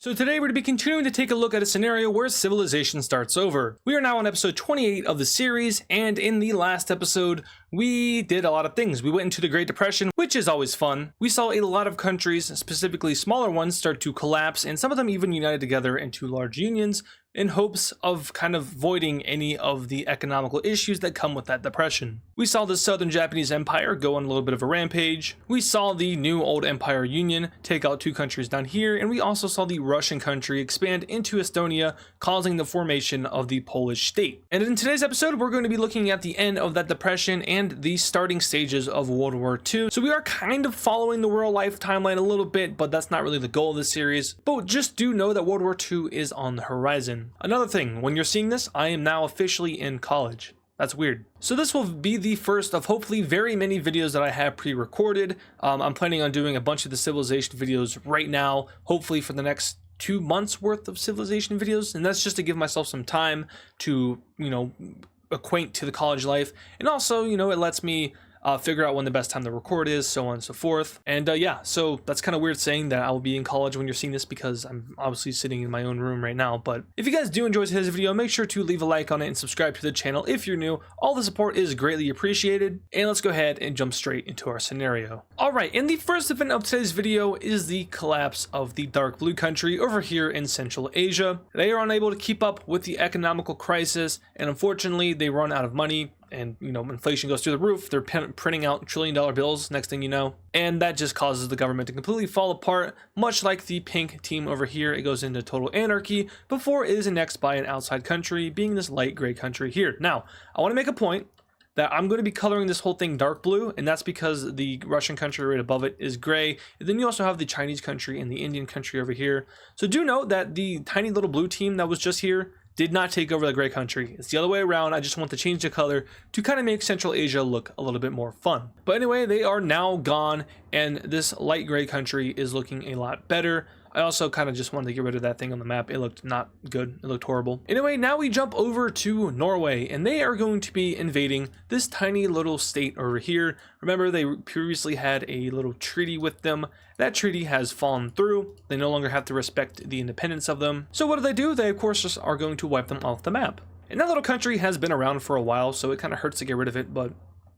So today we're going to be continuing to take a look at a scenario where civilization starts over. We are now on episode 28 of the series, and in the last episode, we did a lot of things. We went into the Great Depression, which is always fun. We saw a lot of countries, specifically smaller ones, start to collapse, and some of them even united together into large unions in hopes of kind of voiding any of the economical issues that come with that depression. We saw the Southern Japanese Empire go on a little bit of a rampage. We saw the new Old Empire Union take out two countries down here, and we also saw the Russian country expand into Estonia, causing the formation of the Polish state. And in today's episode, we're going to be looking at the end of that depression and the starting stages of World War II. So we are kind of following the real life timeline a little bit, but that's not really the goal of this series. But just do know that World War II is on the horizon. Another thing, when you're seeing this, I am now officially in college. That's weird. So this will be the first of hopefully very many videos that I have pre-recorded. I'm planning on doing a bunch of the civilization videos right now, hopefully for the next 2 months worth of civilization videos. And that's just to give myself some time to, acquaint to the college life. And also, it lets me figure out when the best time to record is, so on and so forth. And yeah, so that's kind of weird saying that I will be in college when you're seeing this, because I'm obviously sitting in my own room right now. But if you guys do enjoy today's video, make sure to leave a like on it and subscribe to the channel if you're new. All the support is greatly appreciated. And let's go ahead and jump straight into our scenario. All right, and the first event of today's video is the collapse of the dark blue country over here in Central Asia. They are unable to keep up with the economical crisis, and unfortunately they run out of money. And inflation goes through the roof. They're printing out $1 trillion bills, next thing you know, and that just causes the government to completely fall apart, much like the pink team over here. It goes into total anarchy before it is annexed by an outside country, being this light gray country here. Now, I want to make a point that I'm going to be coloring this whole thing dark blue, and that's because the Russian country right above it is gray. And then you also have the Chinese country and the Indian country over here. So do note that the tiny little blue team that was just here did not take over the gray country. It's the other way around. I just want to change the color to kind of make Central Asia look a little bit more fun. But anyway, they are now gone, and this light gray country is looking a lot better. I also kind of just wanted to get rid of that thing on the map. It looked not good. It looked horrible. Anyway, now we jump over to Norway, and they are going to be invading this tiny little state over here. Remember, they previously had a little treaty with them. That treaty has fallen through. They no longer have to respect the independence of them. So what do? They, of course, just are going to wipe them off the map. And that little country has been around for a while, so it kind of hurts to get rid of it, but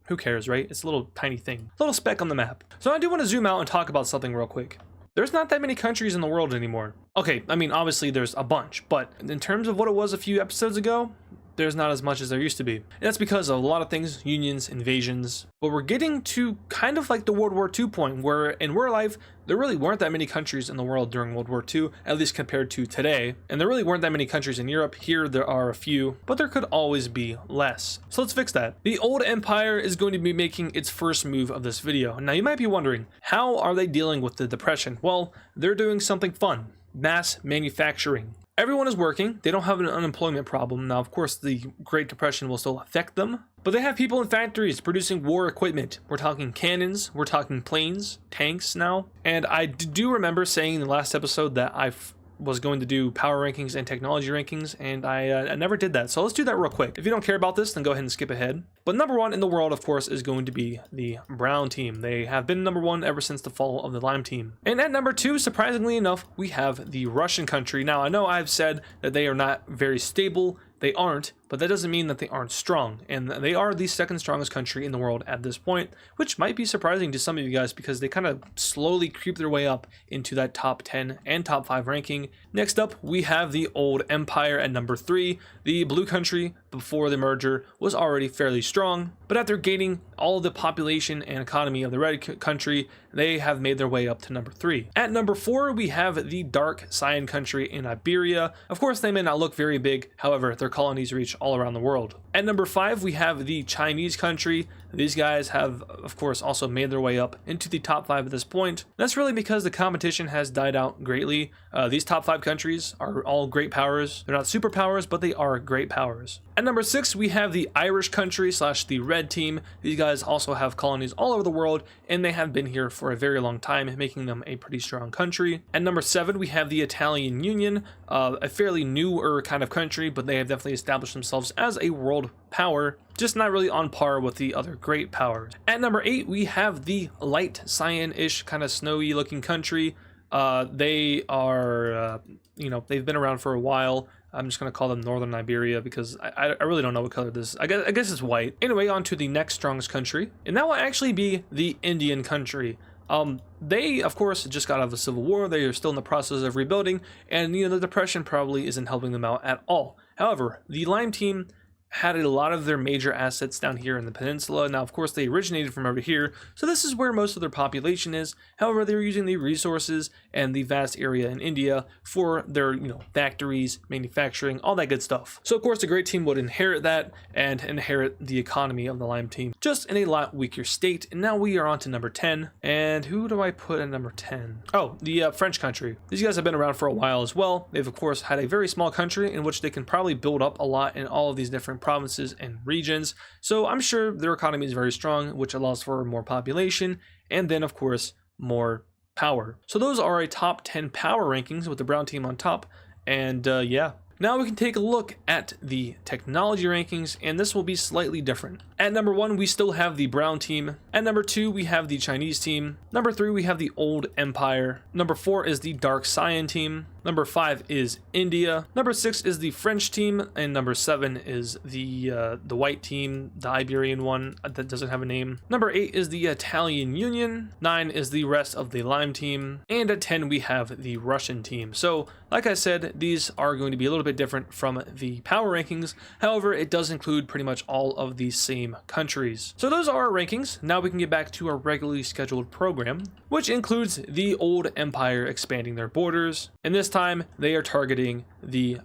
who cares, right? It's a little tiny thing. A little speck on the map. So I do want to zoom out and talk about something real quick. There's not that many countries in the world anymore. Okay, I mean, obviously there's a bunch, but in terms of what it was a few episodes ago, there's not as much as there used to be. And that's because of a lot of things, unions, invasions. But we're getting to kind of like the World War II point, where in real life, there really weren't that many countries in the world during World War II, at least compared to today. And there really weren't that many countries in Europe. Here there are a few, but there could always be less. So let's fix that. The Old Empire is going to be making its first move of this video. Now you might be wondering, how are they dealing with the depression? Well, they're doing something fun: mass manufacturing. Everyone is working. They don't have an unemployment problem. Now, of course, the Great Depression will still affect them, but they have people in factories producing war equipment. We're talking cannons, we're talking planes, tanks now. And I do remember saying in the last episode that I was going to do power rankings and technology rankings, and I never did that. So let's do that real quick. If you don't care about this, then go ahead and skip ahead. But number one in the world, of course, is going to be the brown team. They have been number one ever since the fall of the lime team. And at number two, surprisingly enough, we have the Russian country. Now, I know I've said that they are not very stable. They aren't, but that doesn't mean that they aren't strong. And they are the second strongest country in the world at this point, which might be surprising to some of you guys because they kind of slowly creep their way up into that top 10 and top 5 ranking. Next up, we have the Old Empire at number 3. The blue country before the merger was already fairly strong, but after gaining all of the population and economy of the red country, they have made their way up to number 3. At number 4, we have the Dark Cyan country in Iberia. Of course, they may not look very big, however, their colonies reach all around the world. At number 5, we have the Chinese country. These guys have, of course, also made their way up into the top 5 at this point. That's really because the competition has died out greatly. These top 5 countries are all great powers. They're not superpowers, but they are great powers. At number 6, we have the Irish country / the red team. These guys also have colonies all over the world, and they have been here for a very long time, making them a pretty strong country. At number 7, we have the Italian Union, a fairly newer kind of country, but they have definitely established themselves as a world power, just not really on par with the other great powers. At number 8, we have the light cyan-ish kind of snowy looking country, They are, they've been around for a while. I'm just going to call them Northern Iberia because I really don't know what color this is. I guess it's white. Anyway, on to the next strongest country, and that will actually be the Indian country. They, of course, just got out of a civil war. They are still in the process of rebuilding, and, the depression probably isn't helping them out at all. However, the Lime team had a lot of their major assets down here in the peninsula. Now, of course, they originated from over here, so this is where most of their population is. However, they're using the resources and the vast area in India for their, factories, manufacturing, all that good stuff. So, of course, the Great Team would inherit that and inherit the economy of the Lime team, just in a lot weaker state. And now we are on to number 10. And who do I put in number 10? Oh, the French country. These guys have been around for a while as well. They've, of course, had a very small country in which they can probably build up a lot in all of these different provinces and regions. So I'm sure their economy is very strong, which allows for more population and then, of course, more power. So those are a top 10 power rankings with the brown team on top. And yeah. Now we can take a look at the technology rankings, and this will be slightly different. At number 1, we still have the brown team. At number 2, we have the Chinese team. Number 3, we have the Old Empire. Number 4 is the Dark Cyan team. Number 5 is India. Number 6 is the French team, and number 7 is the white team, the Iberian one that doesn't have a name. Number 8 is the Italian Union. 9 is the rest of the Lime team, and at 10 we have the Russian team. So, like I said, these are going to be a little bit different from the power rankings. However, it does include pretty much all of the same countries. So those are our rankings. Now we can get back to our regularly scheduled program, which includes the Old Empire expanding their borders, and this time they are targeting the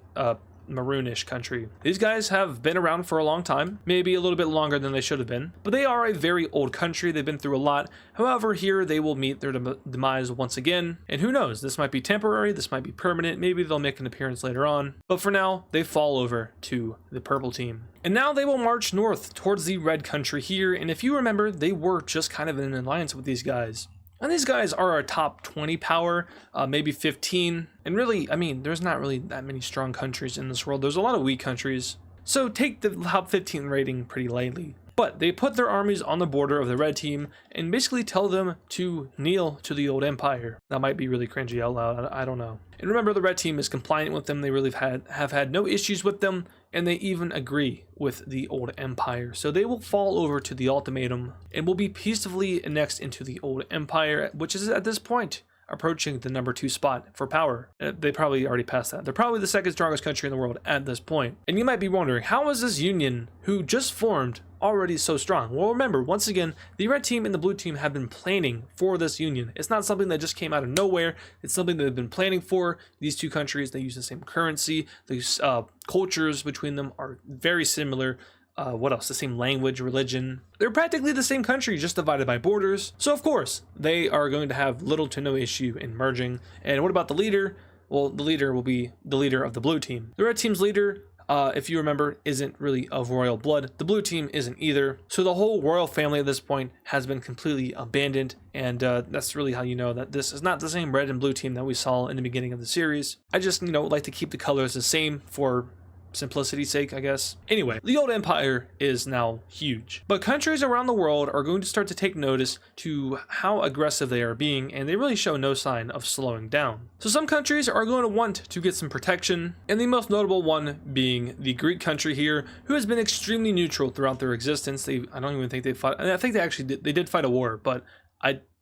maroonish country. These guys have been around for a long time, maybe a little bit longer than they should have been, but they are a very old country. They've been through a lot. However, here they will meet their demise once again, and who knows, this might be temporary, this might be permanent, maybe they'll make an appearance later on, but for now they fall over to the purple team. And now they will march north towards the red country here, and if you remember, they were just kind of in an alliance with these guys. And these guys are our top 20 power, maybe 15. And really, I mean, there's not really that many strong countries in this world. There's a lot of weak countries. So take the top 15 rating pretty lightly. But they put their armies on the border of the red team and basically tell them to kneel to the Old Empire. That might be really cringy out loud, I don't know. And remember, the red team is compliant with them. They really have had no issues with them, and they even agree with the Old Empire. So they will fall over to the ultimatum and will be peacefully annexed into the Old Empire, which is at this point approaching the number 2 spot for power. They probably already passed that. They're probably the second strongest country in the world at this point. And you might be wondering, how is this union, who just formed, already so strong? Well, remember, once again, the red team and the blue team have been planning for this union. It's not something that just came out of nowhere. It's something that they've been planning for. These two countries, they use the same currency. These cultures between them are very similar. What else? The same language, religion. They're practically the same country, just divided by borders. So of course, they are going to have little to no issue in merging. And what about the leader? Well, the leader will be the leader of the blue team. The red team's leader, if you remember, isn't really of royal blood. The blue team isn't either. So the whole royal family at this point has been completely abandoned. And that's really how you know that this is not the same red and blue team that we saw in the beginning of the series. I just, like to keep the colors the same for simplicity's sake, I guess. Anyway, the Old Empire is now huge, but countries around the world are going to start to take notice to how aggressive they are being, and they really show no sign of slowing down. So some countries are going to want to get some protection, and the most notable one being the Greek country here, who has been extremely neutral throughout their existence. I don't even think they fought. I think they actually did fight a war, but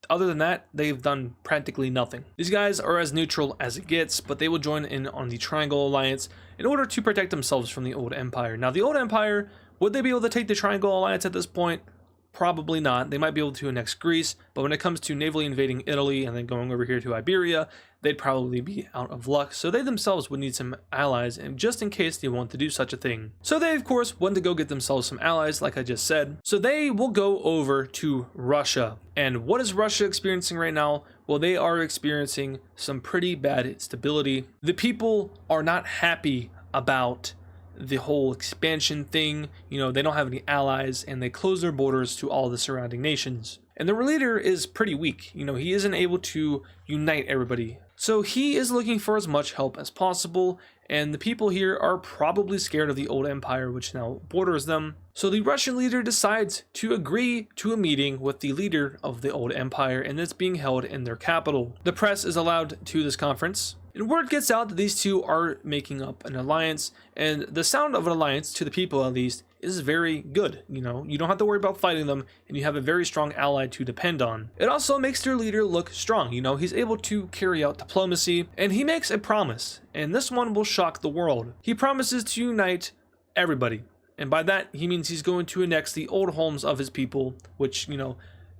other than that, they've done practically nothing. These guys are as neutral as it gets, but they will join in on the Triangle Alliance in order to protect themselves from the Old Empire. Now, the Old Empire, would they be able to take the Triangle Alliance at this point? Probably not. They might be able to annex Greece, but when it comes to navally invading Italy and then going over here to Iberia, they'd probably be out of luck. So they themselves would need some allies, and just in case they want to do such a thing. So they, of course, want to go get themselves some allies, like I just said. So they will go over to Russia. And what is Russia experiencing right now? Well, they are experiencing some pretty bad instability. The people are not happy about the whole expansion thing. They don't have any allies, and they close their borders to all the surrounding nations. And their leader is pretty weak. He isn't able to unite everybody. So he is looking for as much help as possible, and the people here are probably scared of the old empire which now borders them. So the Russian leader decides to agree to a meeting with the leader of the old empire, and it's being held in their capital. The press is allowed to this conference, and word gets out that these two are making up an alliance, and the sound of an alliance, to the people at least, is very good. You don't have to worry about fighting them, and you have a very strong ally to depend on. It also makes their leader look strong. He's able to carry out diplomacy, and he makes a promise, and this one will shock the world. He promises to unite everybody, and by that he means he's going to annex the old homes of his people, which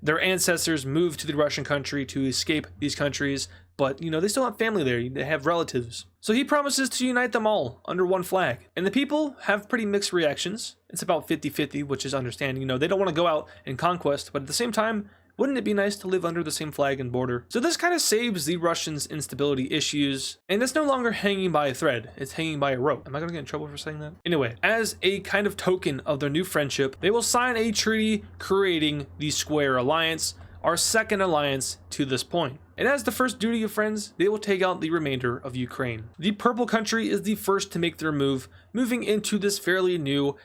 their ancestors moved to the Russian country to escape these countries, but they still have family there, they have relatives. So he promises to unite them all under one flag. And the people have pretty mixed reactions. It's about 50-50, which is understanding. They don't want to go out and conquest, but at the same time, wouldn't it be nice to live under the same flag and border? So this kind of saves the Russians' instability issues, and it's no longer hanging by a thread, it's hanging by a rope. Am I gonna get in trouble for saying that? Anyway, as a kind of token of their new friendship, they will sign a treaty creating the Square Alliance, our second alliance to this point. And as the first duty of friends, they will take out the remainder of Ukraine. The purple country is the first to make their move, moving into this fairly new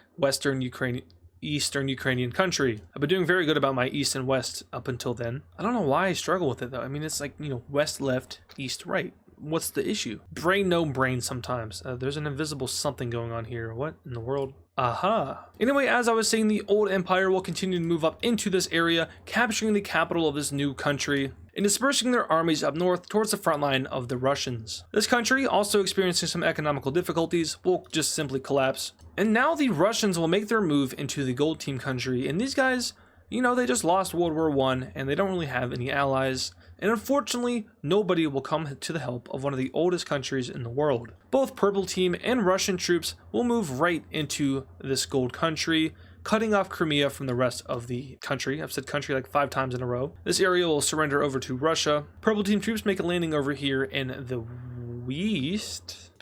Eastern Ukrainian country. I've been doing very good about my east and west up until then. I don't know why I struggle with it though. I mean, it's like, west, left, east, right. What's the issue? Brain, no brain sometimes. There's an invisible something going on here. What in the world? Aha. Anyway, as I was saying, the old empire will continue to move up into this area, capturing the capital of this new country and dispersing their armies up north towards the front line of the Russians. This country, also experiencing some economical difficulties, will just simply collapse. And now the Russians will make their move into the gold team country, and these guys, they just lost World War I, and they don't really have any allies. And unfortunately, nobody will come to the help of one of the oldest countries in the world. Both Purple Team and Russian troops will move right into this gold country, cutting off Crimea from the rest of the country. I've said country like 5 times in a row. This area will surrender over to Russia. Purple Team troops make a landing over here in the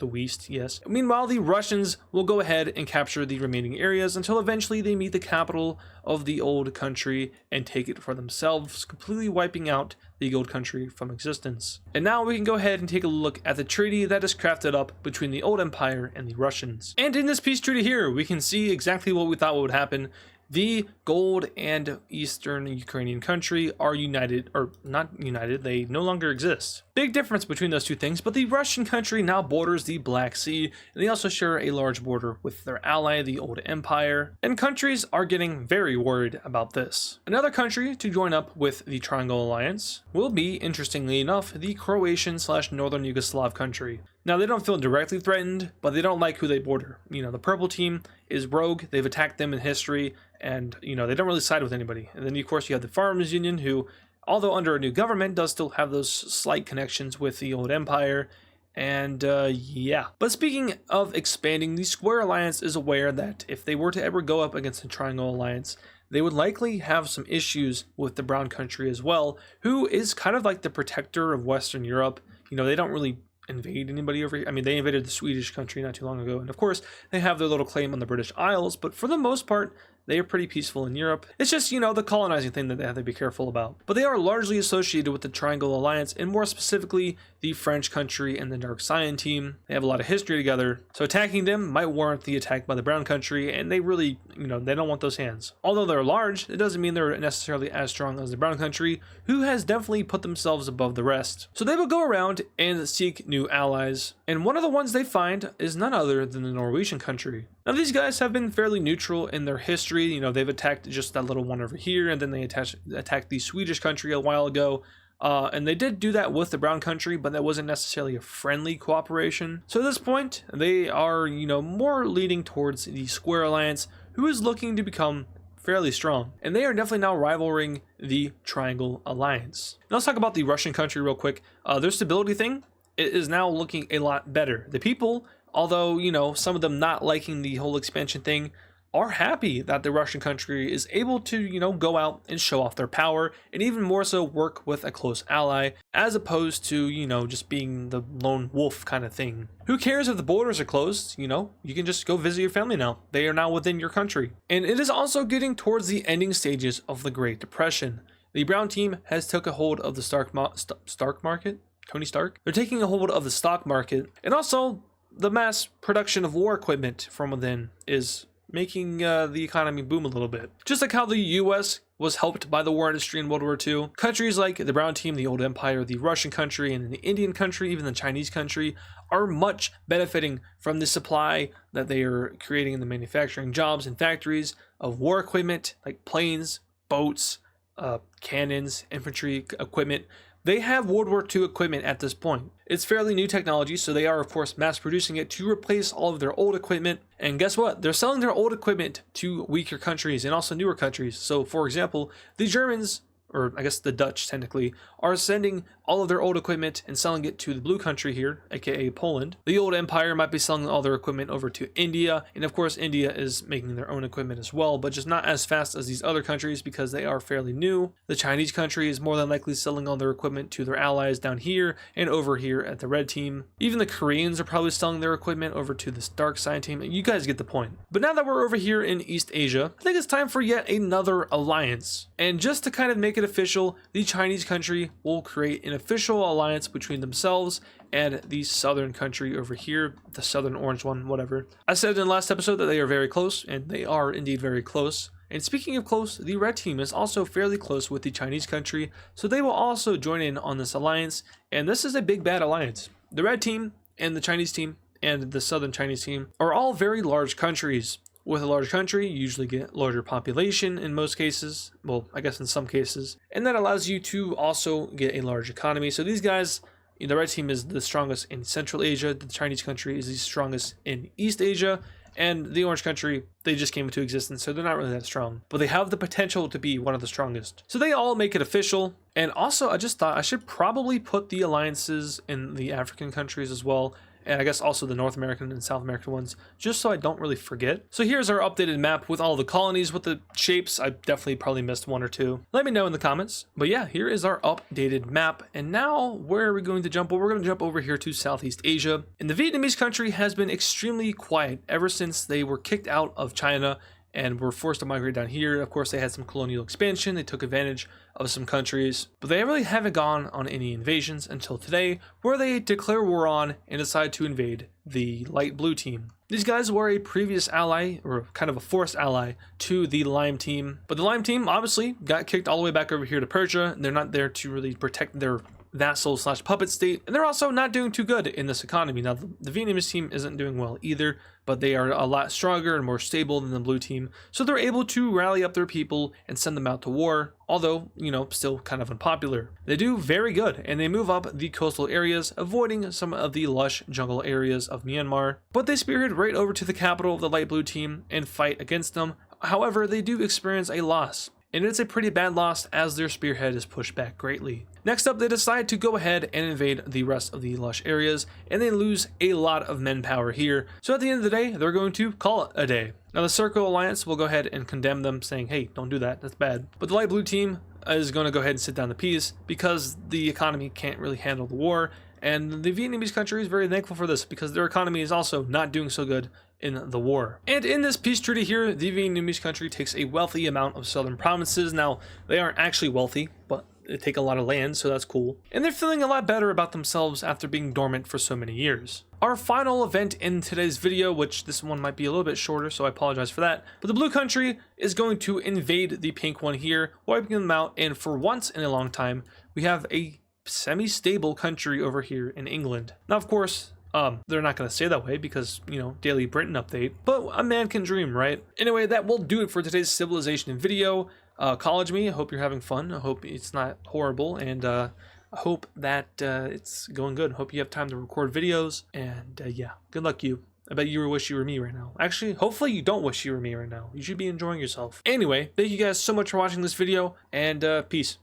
West, yes. Meanwhile, the Russians will go ahead and capture the remaining areas until eventually they meet the capital of the old country and take it for themselves, completely wiping out the gold country from existence. And now we can go ahead and take a look at the treaty that is crafted up between the old empire and the Russians. And in this peace treaty here, we can see exactly what we thought would happen. The gold and eastern Ukrainian country are united, or not united, they no longer exist. Big difference between those two things, but the Russian country now borders the Black Sea, and they also share a large border with their ally, the old empire, and countries are getting very worried about this. Another country to join up with the Triangle Alliance will be, interestingly enough, the Croatian/Northern Yugoslav country. Now, they don't feel directly threatened, but they don't like who they border. The Purple Team is rogue, they've attacked them in history, and, they don't really side with anybody. And then, of course, you have the Farmers Union, who, although under a new government, does still have those slight connections with the old empire. And, yeah. But speaking of expanding, the Square Alliance is aware that if they were to ever go up against the Triangle Alliance, they would likely have some issues with the Brown country as well, who is kind of like the protector of Western Europe. They don't really invade anybody over here. I mean, they invaded the Swedish country not too long ago, and of course they have their little claim on the British Isles, but for the most part they are pretty peaceful in Europe. It's just, the colonizing thing that they have to be careful about. But they are largely associated with the Triangle Alliance, and more specifically, the French country and the Dark Cyan team. They have a lot of history together, so attacking them might warrant the attack by the Brown country, and they really, they don't want those hands. Although they're large, it doesn't mean they're necessarily as strong as the Brown country, who has definitely put themselves above the rest. So they will go around and seek new allies, and one of the ones they find is none other than the Norwegian country. Now, these guys have been fairly neutral in their history. They've attacked just that little one over here, and then they attacked the Swedish country a while ago. And they did do that with the Brown country, but that wasn't necessarily a friendly cooperation. So at this point, they are, more leaning towards the Square Alliance, who is looking to become fairly strong. And they are definitely now rivaling the Triangle Alliance. Now let's talk about the Russian country real quick. Their stability thing is now looking a lot better. The people, although, some of them not liking the whole expansion thing, are happy that the Russian country is able to, go out and show off their power, and even more so work with a close ally, as opposed to, just being the lone wolf kind of thing. Who cares if the borders are closed? You can just go visit your family now. They are now within your country. And it is also getting towards the ending stages of the Great Depression. The Brown team has took a hold of the stock market. Tony Stark. They're taking a hold of the stock market, and also the mass production of war equipment from within is making the economy boom a little bit. Just like how the US was helped by the war industry in World War II, countries like the Brown Team, the Old Empire, the Russian country, and the Indian country, even the Chinese country, are much benefiting from the supply that they are creating in the manufacturing jobs and factories of war equipment like planes, boats, cannons, infantry equipment. They have World War II equipment at this point. It's fairly new technology, so they are of course mass producing it to replace all of their old equipment. And guess what? They're selling their old equipment to weaker countries and also newer countries. So for example, the Germans, or I guess the Dutch technically, are sending all of their old equipment and selling it to the blue country here, aka Poland. The old empire might be selling all their equipment over to India, and of course India is making their own equipment as well, but just not as fast as these other countries because they are fairly new. The Chinese country is more than likely selling all their equipment to their allies down here and over here at the red team. Even the Koreans are probably selling their equipment over to this dark side team. You guys get the point. But now that we're over here in East Asia, I think it's time for yet another alliance. And just to kind of make it official, the Chinese country will create an official alliance between themselves and the southern country over here, the southern orange one, whatever. I said in the last episode that they are very close, and they are indeed very close. And speaking of close, the red team is also fairly close with the Chinese country, so they will also join in on this alliance, and this is a big bad alliance. The red team and the Chinese team and the southern Chinese team are all very large countries. With a large country, you usually get larger population in most cases. Well, I guess in some cases. And that allows you to also get a large economy. So these guys, the red team is the strongest in Central Asia. The Chinese country is the strongest in East Asia. And the orange country, they just came into existence, so they're not really that strong. But they have the potential to be one of the strongest. So they all make it official. And also, I just thought I should probably put the alliances in the African countries as well. And I guess also the North American and South American ones, just so I don't really forget. So here's our updated map with all the colonies with the shapes. I definitely probably missed one or two. Let me know in the comments. But yeah, here is our updated map. And now, where are we going to jump? Well, we're going to jump over here to Southeast Asia. And the Vietnamese country has been extremely quiet ever since they were kicked out of China and were forced to migrate down here. Of course, they had some colonial expansion. They took advantage of some countries, but they really haven't gone on any invasions until today, where they declare war on and decide to invade the light blue team. These guys were a previous ally, or kind of a forced ally, to the lime team. But the lime team obviously got kicked all the way back over here to Persia, and they're not there to really protect their vassal / puppet state, and they're also not doing too good in this economy. Now, the Vietnamese team isn't doing well either, but they are a lot stronger and more stable than the blue team, so they're able to rally up their people and send them out to war, although, still kind of unpopular. They do very good, and they move up the coastal areas, avoiding some of the lush jungle areas of Myanmar, but they spearhead right over to the capital of the light blue team and fight against them. However, they do experience a loss, and it's a pretty bad loss as their spearhead is pushed back greatly. Next up, they decide to go ahead and invade the rest of the lush areas, and they lose a lot of manpower here. So at the end of the day, they're going to call it a day. Now the Circle Alliance will go ahead and condemn them, saying, hey, don't do that, that's bad. But the light blue team is going to go ahead and sit down the peace because the economy can't really handle the war. And the Vietnamese country is very thankful for this because their economy is also not doing so good in the war. And in this peace treaty here, the Vietnamese country takes a wealthy amount of southern provinces. Now, they aren't actually wealthy, but they take a lot of land, so that's cool. And they're feeling a lot better about themselves after being dormant for so many years. Our final event in today's video, which this one might be a little bit shorter, so I apologize for that, but the blue country is going to invade the pink one here, wiping them out, and for once in a long time, we have a semi-stable country over here in England. Now, of course, they're not going to stay that way because, Daily Britain update, but a man can dream, right? Anyway, that will do it for today's civilization video. College me, I hope you're having fun. I hope it's not horrible, and I hope that it's going good. Hope you have time to record videos, and yeah, good luck you. I bet you wish you were me right now. Actually, hopefully you don't wish you were me right now. You should be enjoying yourself. Anyway, thank you guys so much for watching this video, and peace.